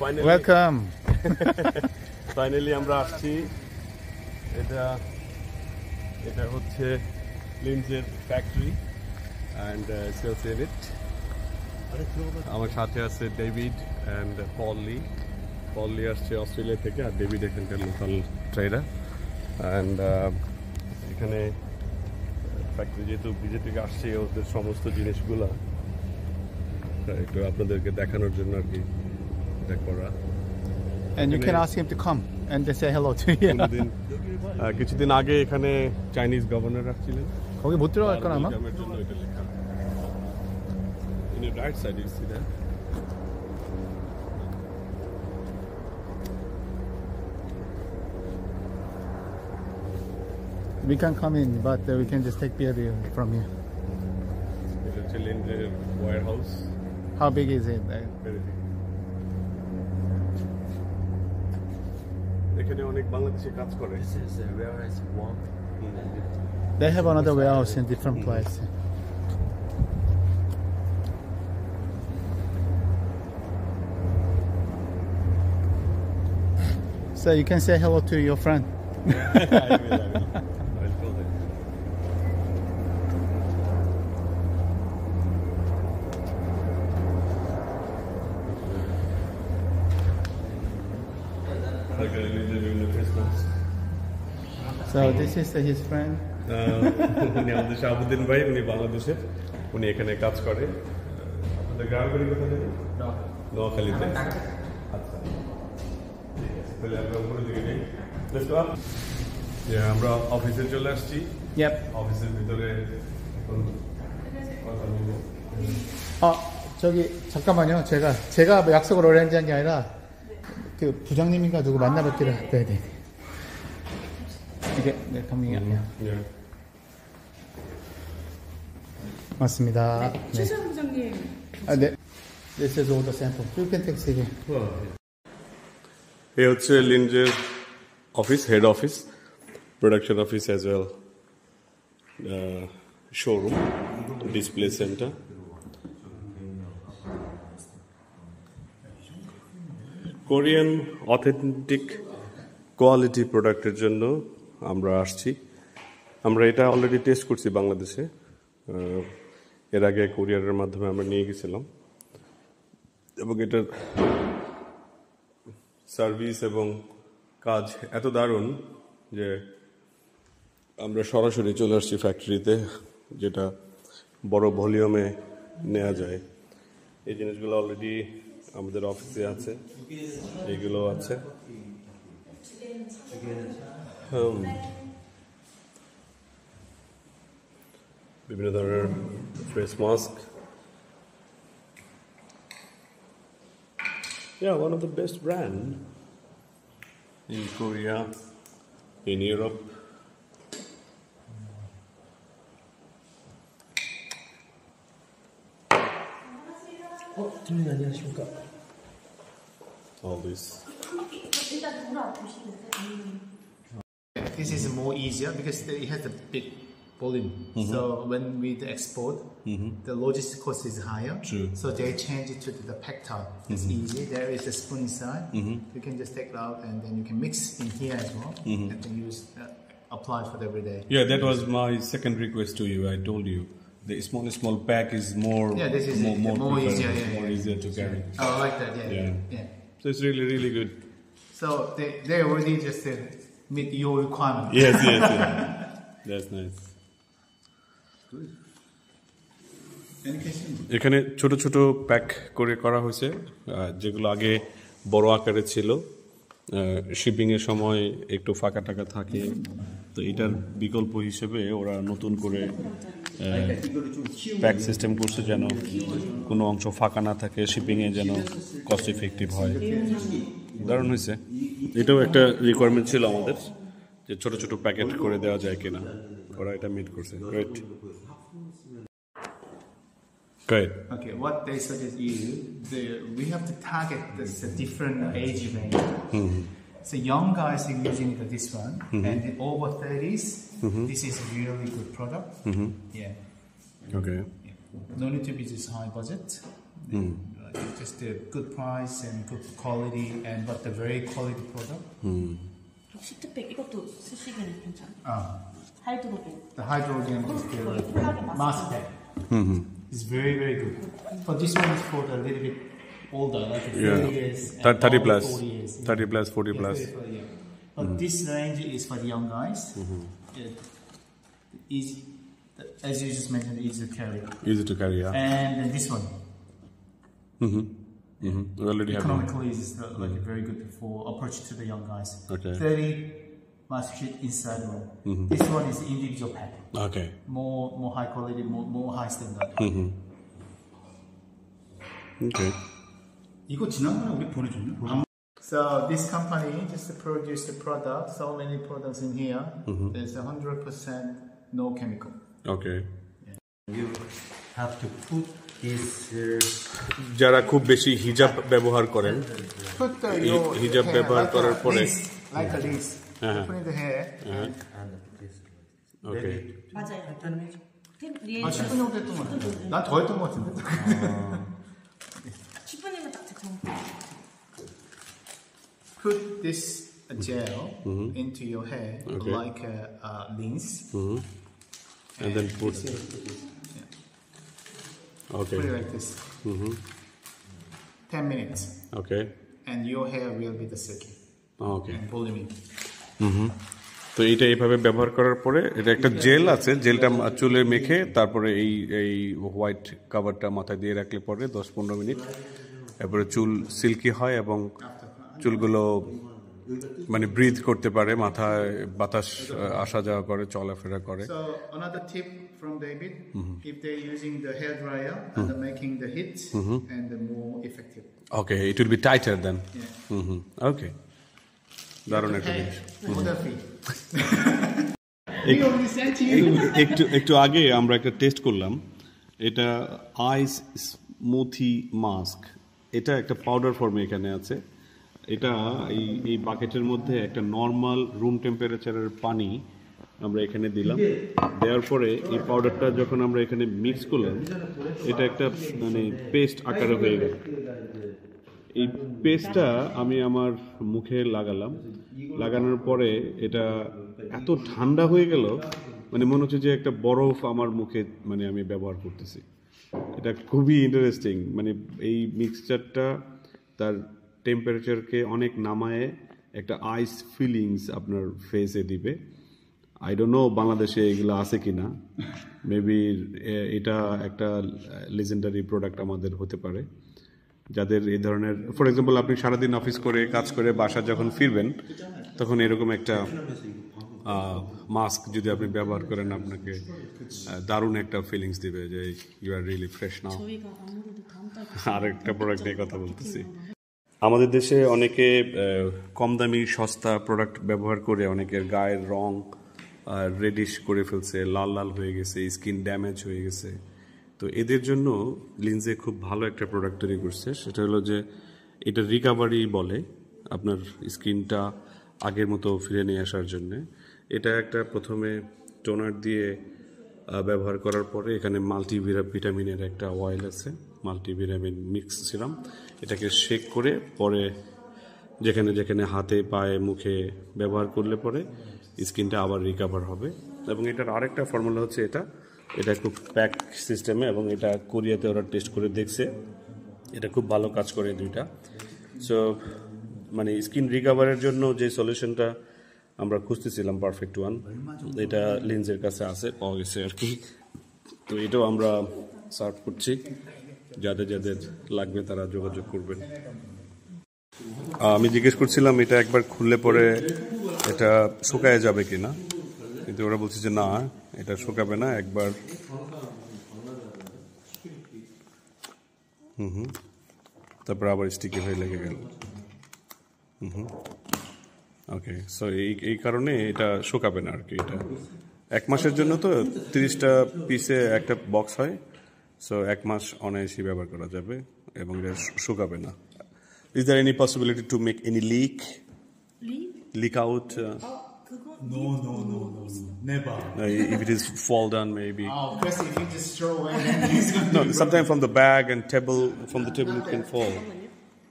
Welcome. Finally, আমরা আসছি। এটা হচ্ছে লিঞ্জের ফ্যাক্টরি and sales unit. আমার সাথে আছে ডেভিড and পলি আসছে অস্ট্রেলিয়া থেকে, আর ডেভিড এখানকার লোকাল ট্রেডার। and এখানে ফ্যাক্টরি যেহেতু বিজে থেকে আসছে, ওদের সমস্ত জিনিসগুলো একটু আপনাদেরকে দেখানোর জন্য আর কি এটা করা। And you can ask him to come and they say hello to you. কিছুদিন আগে এখানে চাইনিজ গভর্নর আসছিলেন। 거기 못 들어갈 건 아마? ওয়েলকামের জন্য এটা লেখা। In the right side you see that. We can come in, but we can just take beer from here. এটা হচ্ছে লিঞ্জের warehouse. How big is it? Very big. এখানে অনেক বাংলাদেশি কাজ করে। This is warehouse 1. They have another warehouse in different place. So you can say hello to your friend. I will. I'll tell them. So this is his friend. উনি আমাদের শাহাবুদ্দিন ভাই, উনি বাংলাদেশের, উনি এখানে কাজ করে। আপনাদের গ্রামের বাড়ি কোথায় জানেন? নোয়াখালীতে। আচ্ছা, ঠিক আছে, তাহলে আমরা উপরের দিকে যাই। Let's go up. আমরা অফিসে চলে আসছি। Yep. অফিসের ভিতরে এখন কথা বলবো। 저기 잠깐만요. 제가 약속을 오래 한 게 아니라 그 부장님인가 누구 만나뵙기로. 네네. 이게 네, coming up. Yeah. 맞습니다. 네. 최선 부장님. 네. This is all the sample. You can take it. এই হচ্ছে লিঞ্জের office, head office, production office as well, showroom, display centre. Korean authentic quality প্রোডাক্টের জন্য আমরা আসছি। আমরা এটা অলরেডি টেস্ট করছি বাংলাদেশে, এর আগে কোরিয়ারের মাধ্যমে আমরা নিয়ে গেছিলাম, এবং এটার সার্ভিস এবং কাজ এত দারুণ যে আমরা সরাসরি চলে আসছি ফ্যাক্টরিতে, যেটা বড় ভলিউমে নেওয়া যায়। এই জিনিসগুলো অলরেডি আমাদের অফিসে আছে, এইগুলো আছে। বিভিন্ন ধরনের face mask. Yeah, one of the best brand in Korea, in Europe. 팀님 안녕하십니까? All this. This is more easier because it has a big volume. So when we export, the logistic cost is higher. True. So they change it to the pack type. It's easy. There is a spoon inside. You can just take it out and then you can mix in here as well, and then use apply for every day. Yeah, that was my second request to you. I told you the small pack is more. Yeah, this is more easier. More easier to carry. Oh, I like that. Yeah. So it's really good. So they already just meet your requirement. Yes. That's nice. Any question? এখানে ছোট ছোট pack করে করা হয়েছে, যেগুলো আগে বড় আকারে ছিল। শিপিং এর সময় একটু ফাঁকা টাকা থাকে, তো এটার বিকল্প হিসেবে ওরা নতুন করে প্যাক সিস্টেম করছে, যেন কোনো অংশ ফাঁকা না থাকে, শিপিং এ যেন কস্ট ইফেক্টিভ হয়। দারুণ হয়েছে। এটাও একটা রিকোয়ারমেন্ট ছিল আমাদের, যে ছোট ছোট প্যাকেট করে দেওয়া যায় কিনা, ওরা এটা মিট করছে। Great. Great. Okay, what they suggest we have to target this different age range. So young guys are using this one, and the over 30s, this is really good product. Yeah. Okay. No need to be this high budget. just a good price and good quality, and but the very quality product. 시트팩 이것도 쓰시기는 괜찮아요. 하이드로겐. The hydrogen is the mask pack. It's very good. But this one is for the little bit older, like 30 years. 30 plus, 40 years. 30 plus, 40 plus. 30, yeah. But this range is for the young guys. Easy, as you just mentioned, easy to carry. Easy to carry, yeah. And then this one. We already have one. Economically, is like very good for approach to the young guys. Okay. 30 mask sheet inside one. This one is individual pack. Okay. More high quality, more high standard. Okay. 이거 지난번에 우리 보내줬나? So this company just produced the product. So many products in here. There's 100% no chemical. Okay. You have to put this. যারা খুব বেশি হিজাব ব্যবহার করেন Put the hijab ব্যবহার করার পরে like this. Put in the hair. And this. Okay. 맞아요. 아 10분 정도 했던 것 같은데. 난 더 했던 것 같은데. 10분이면 딱 적정. Put this gel into your hair Okay. like a lens. And then put. this is- Okay. Put it like this. 10 minutes. Okay. And your hair will be the silky Okay. and volume. তো এটা এইভাবে ব্যবহার করার পরে এটা একটা jail আছে, জেলটা চুলে মেখে তারপরে এই হোয়াইট কাভারটা মাথায় দিয়ে রাখলে পরে 10-15 মিনিট এরপরে চুল সিল্কি হয় এবং চুলগুলো মানে ব্রিথ করতে পারে, মাথায় বাতাস আসা যাওয়া করে, চলাফেরা করে। So another tip from David, if they're using the hair dryer and they're making the heat and the more effective. Okay, it will be tighter then. Yeah. Okay. দারুণ একটা জিনিস। একটু আগে আমরা একটা টেস্ট করলাম, এটা আইস স্মুথি মাস্ক, এটা একটা পাউডার ফর্মে এখানে আছে। এটা এই বাকেটের মধ্যে একটা নর্মাল রুম টেম্পারেচারের পানি আমরা এখানে দিলাম, দেওয়ার পরে এই পাউডারটা যখন আমরা এখানে মিক্স করলাম এটা একটা মানে পেস্ট আকারে হয়ে গেল। এই পেস্টটা আমি আমার মুখে লাগালাম, লাগানোর পরে এটা এত ঠান্ডা হয়ে গেল মানে মনে হচ্ছে যে একটা বরফ আমার মুখে মানে আমি ব্যবহার করতেছি। এটা খুবই ইন্টারেস্টিং, মানে এই মিক্সচারটা তার টেম্পারেচারকে অনেক নামায়ে একটা আইস ফিলিংস আপনার ফেসে দিবে। আই ডোন্ট নো বাংলাদেশে এগুলো আছে কিনা, মেবি এটা একটা লেজেন্ডারি প্রোডাক্ট আমাদের হতে পারে যাদের এই ধরনের। ফর এক্সাম্পল আপনি সারাদিন অফিস করে কাজ করে বাসা যখন ফিরবেন তখন এরকম একটা মাস্ক যদি আপনি ব্যবহার করেন আপনাকে দারুণ একটা ফিলিংস দিবে যে ইউ আর রিয়েলি ফ্রেশ নাও। আরেকটা প্রোডাক্ট নিয়ে কথা বলতেছি, আমাদের দেশে অনেকে কম দামি সস্তা প্রোডাক্ট ব্যবহার করে অনেকের গায়ের রং রেডিশ করে ফেলছে, লাল লাল হয়ে গেছে, স্কিন ড্যামেজ হয়ে গেছে। তো এদের জন্য লিন্সে খুব ভালো একটা প্রোডাক্ট তৈরি করছে, সেটা হলো যে এটা রিকাভারি বলে, আপনার স্কিনটা আগের মতো ফিরে নিয়ে আসার জন্যে। এটা একটা প্রথমে টোনার দিয়ে ব্যবহার করার পরে এখানে মাল্টিভিটামিনের একটা অয়েল আছে, মাল্টিভিটামিন মিক্স সিরাম, এটাকে শেক করে পরে যেখানে যেখানে হাতে পায়ে মুখে ব্যবহার করলে পরে স্কিনটা আবার রিকাভার হবে। এবং এটার আরেকটা ফর্মুলা হচ্ছে এটা খুব প্যাক সিস্টেমে, এবং এটা কোরিয়াতে ওরা টেস্ট করে দেখছে, এটা খুব ভালো কাজ করে দুইটা। সো মানে স্কিন রিকাভারের জন্য যে সলিউশনটা আমরা খুঁজতেছিলাম পারফেক্ট ওয়ান, এটা লিন্সের কাছে আছে, পাওয়া গেছে আর কি। তো এটাও আমরা সার্ভ করছি, যাদের যাদের লাগবে তারা যোগাযোগ করবেন। আমি জিজ্ঞেস করছিলাম এটা একবার খুললে পরে এটা শুকায় যাবে কিনা, কিন্তু ওরা বলছে যে না, এটা শুকাবে না একবার। তারপর আবার স্টিকি হয়ে লেগে গেল। ওকে, সো এই কারণে এটা শুকাবে না আর কি। এটা 1 মাসের জন্য, তো 30টা পিসে একটা বক্স হয়, সো 1 মাস অনায়াসই ব্যবহার করা যাবে এবং এটা শুকাবে না। Is there any possibility to make any leak out? 그거 No. Never. If it is fall down, maybe. Oh, first if you just throw away, then it's going No, sometimes from the bag and table, from the table it can fall.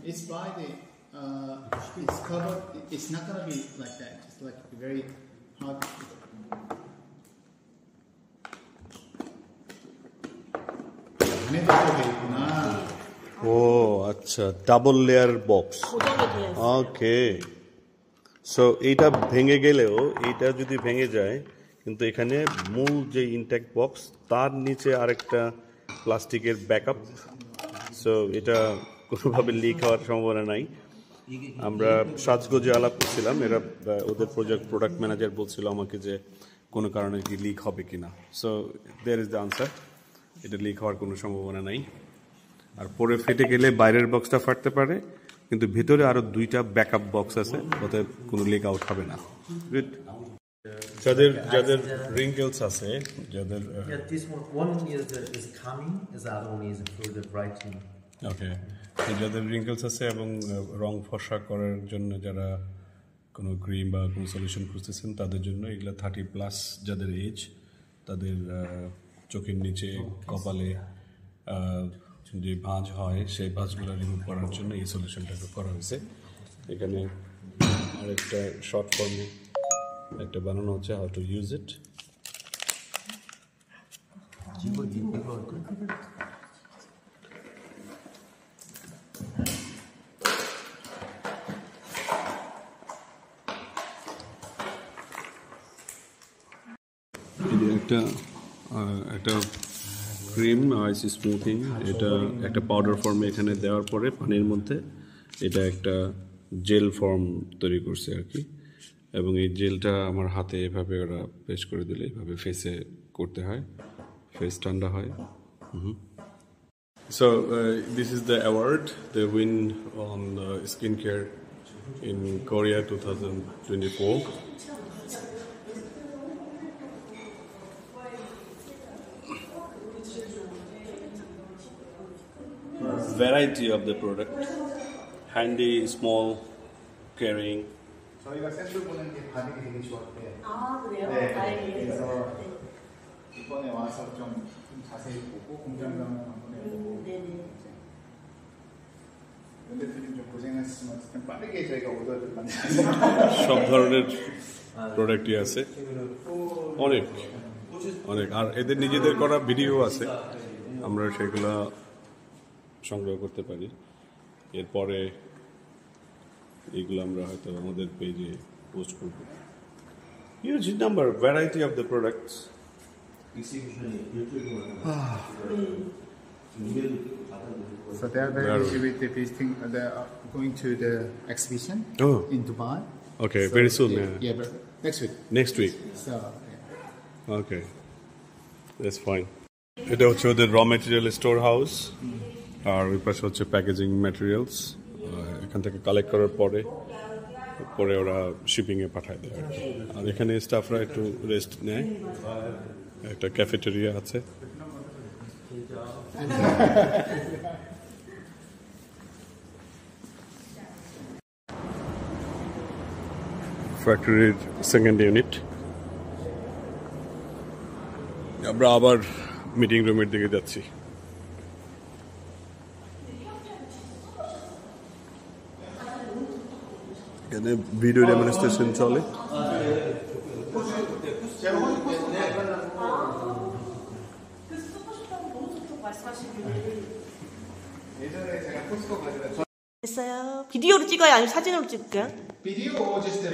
It's by the, it's covered, it's not going to be like that. It's like very hard. ও আচ্ছা, double layer box. 고정이 되어 있어요. ওকে, so এইটা ভেঙে গেলেও এইটা যদি ভেঙে যায়, কিন্তু এখানে মূল যে ইনট্যাক্ট বক্স তার নিচে আরেকটা প্লাস্টিকের ব্যাকআপ, সো এটা কোনোভাবে লিক হওয়ার সম্ভাবনা নাই। আমরা সাজগোজে আলাপ করছিলাম, এরা ওদের প্রোডাক্ট ম্যানেজার বলছিল আমাকে যে কোনো কারণে কি লিক হবে কিনা। So there is the answer, এটা লিক হওয়ার কোনো সম্ভাবনা নাই। আর পরে ফেটে গেলে বাইরের বক্সটা ফাটতে পারে, কিন্তু ভিতরে আরো দুইটা ব্যাকআপ বক্স আছে, ওতে কোনো লিক আউট হবে না। গুড। যাদের রিঙ্কেলস আছে, যাদের Yeah, this one is coming, the other one is for the brightening. ওকে, যাদের রিঙ্কেলস আছে এবং রং ফর্সা করার জন্য যারা কোনো ক্রিম বা কোনো সলিউশন খুঁজতেছেন, তাদের জন্য এগুলা 30+ যাদের এজ, তাদের চোখের নিচে কপালে যে ভাঁজ হয় সেই ভাঁজগুলো রিমুভ করার জন্য এই সলিউশনটা করা হয়েছে। এখানে আরেকটা শর্ট ফর্মে একটা বানানো হচ্ছে, হাউ টু ইউজ ইট। একটা ক্রিম আইসি স্মুথিং, এটা একটা পাউডার ফর্মে এখানে দেওয়ার পরে পানির মধ্যে এটা একটা জেল ফর্ম তৈরি করছে আর কি, এবং এই জেলটা আমার হাতে এভাবে ওরা পেশ করে দিলে এভাবে ফেসে করতে হয়, ফেস ঠান্ডা হয়। So this is the award they win on skin care in Korea 2024. Variety of the product, handy, small, carrying. 저희가 샘플 보는 게 반응이 되게 좋았대요. 아, 그래요? 네. 다행이에요. 그래서 네. 이번에 와서 좀 자세히 보고 공장장을 한번 해보고. 네네. 연 대표님 좀 고생하셨지만 어쨌든 빠르게 저희가 오더를 만들었어요. সব ধরনের প্রোডাক্টই আছে, অনেক অনেক। আর এদের নিজেদের করা ভিডিও আছে, আমরা সেগুলো সংগ্রহ করতে পারি। এরপরে এগুলো আমরা হয়তো আমাদের পেজে পোস্ট করব। Huge number, variety of the products. So they are very busy with the visiting. They are going to the exhibition in Dubai. Okay, So, very soon. Yeah, but next week. Next week. So yeah. Okay, that's fine. এটা হচ্ছে ওদের র material store house, আর ওই পাশে হচ্ছে packaging materials. এখান থেকে collect করার পরে ওরা শিপিংয়ে পাঠায় দেয় আর কি। আর এখানে স্টাফরা একটু রেস্ট নেয়, একটা ক্যাফেটেরিয়া আছে। ফ্যাক্টরির সেকেন্ড ইউনিট। আমরা আবার মিটিং রুমের দিকে যাচ্ছি। এখানে ভিডিও ডেমনস্ট্রেশন চলে। 됐어요. 비디오로 찍어요? 아니면 사진으로 찍을까요? Video or just the